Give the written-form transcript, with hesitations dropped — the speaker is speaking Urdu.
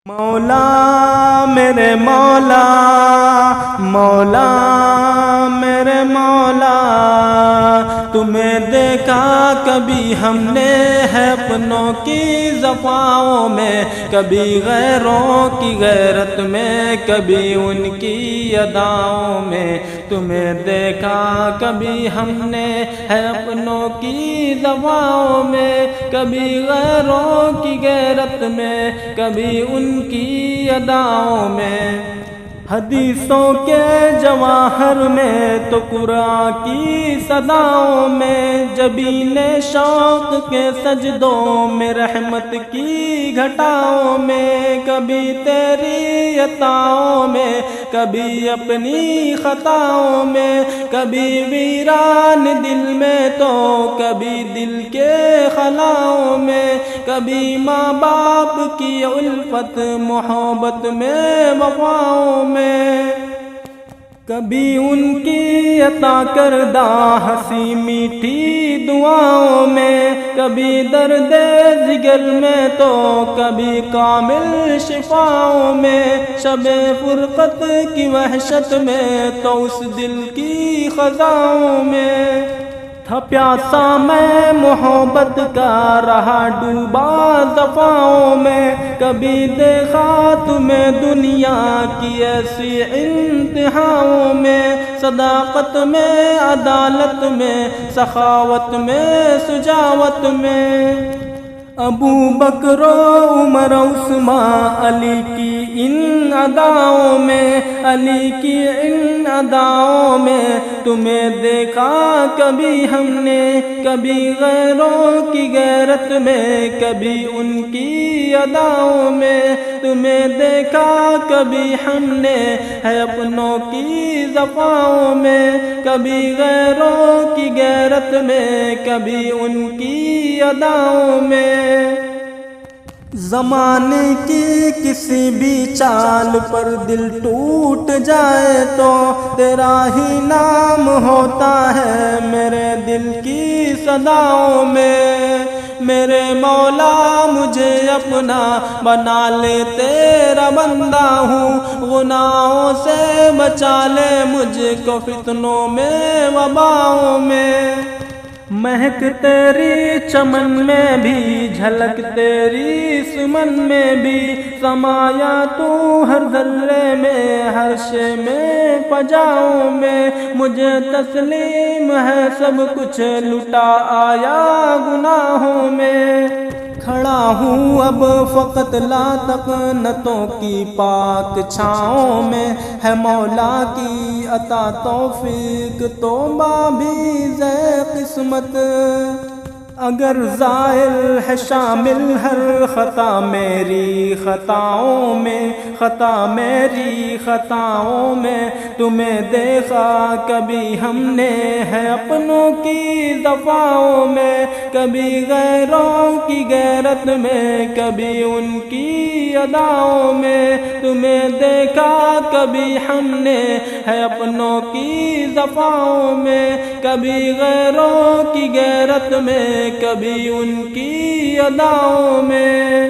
مولا میرے مولا، مولا میرے مولا، تمہیں دیکھا کبھی ہم نے ہے اپنوں کی جفاؤں میں، کبھی غیروں کی غیرت میں، کبھی ان کی اداؤں میں، تمہیں دیکھا کبھی ہم نے ہے اپنوں کی جفاؤں میں، کبھی غیروں کی غیرت میں، کبھی ان کی اداؤں میں۔ حدیثوں کے جواہر میں تو قرآن کی صداؤں میں، جبین شوق کے سجدوں میں، رحمت کی گھٹاؤں میں، کبھی تیری عطاؤں میں، کبھی اپنی خطاؤں میں، کبھی ویران دل میں تو کبھی دل کے خلاؤں میں، کبھی ماں باپ کی الفت محبت میں وفاؤں میں، کبھی ان کی عطا کردہ ہنسی میٹھی دعاؤں میں، کبھی درد جگر میں تو کبھی کامل شفاؤں میں، شب فرقت کی وحشت میں تو اس دل کی خزاؤں میں۔ تھا پیاسا میں محبت کا رہا ڈوبا جفاؤں میں، کبھی دیکھا تمہیں دنیا کی ایسی انتہاؤں میں، صداقت میں، عدالت میں، سخاوت میں، شجاعت میں، ابو بکر و عمر عثمان علی کی ان اداؤں میں، علی کی ان اداؤں میں، تمہیں دیکھا کبھی ہم نے، کبھی غیروں کی غیرت میں، کبھی ان کی اداؤں میں، تمہیں دیکھا کبھی ہم نے ہے اپنوں کی جفاؤں میں، کبھی غیروں کی غیرت میں، کبھی ان کی اداؤں میں۔ زمانے کی کسی بھی چال پر دل ٹوٹ جائے تو تیرا ہی نام ہوتا ہے میرے دل کی صداؤں میں، میرے مولا مجھے اپنا بنا لے، تیرا بندہ ہوں، گناہوں سے بچا لے مجھ کو فتنوں میں وباؤں میں، مہک تیری چمن میں بھی، جھلک تیری سمن میں بھی، سمایا تو ہر ذرے میں، ہر شے میں فجاؤں میں، مجھے تسلیم ہے سب کچھ لٹا آیا گناہوں میں، کھڑا ہوں اب فقط لاتقنتوں کی پاک چھاؤں میں، ہے مولا کی عطا توفیق توبہ بھی ذے قسمت، اگر زائل ہے شامل ہر خطا میری خطاؤں میں، خطا میری خطاؤں میں، تمہیں دیکھا کبھی ہم نے ہے اپنوں کی جفاؤں میں، کبھی غیروں کی غیرت میں، کبھی ان کی اداؤں میں، تمہیں دیکھا کبھی ہم نے ہے اپنوں کی جفاؤں میں، کبھی غیروں کی غیرت میں، کبھی ان کی اداؤں میں۔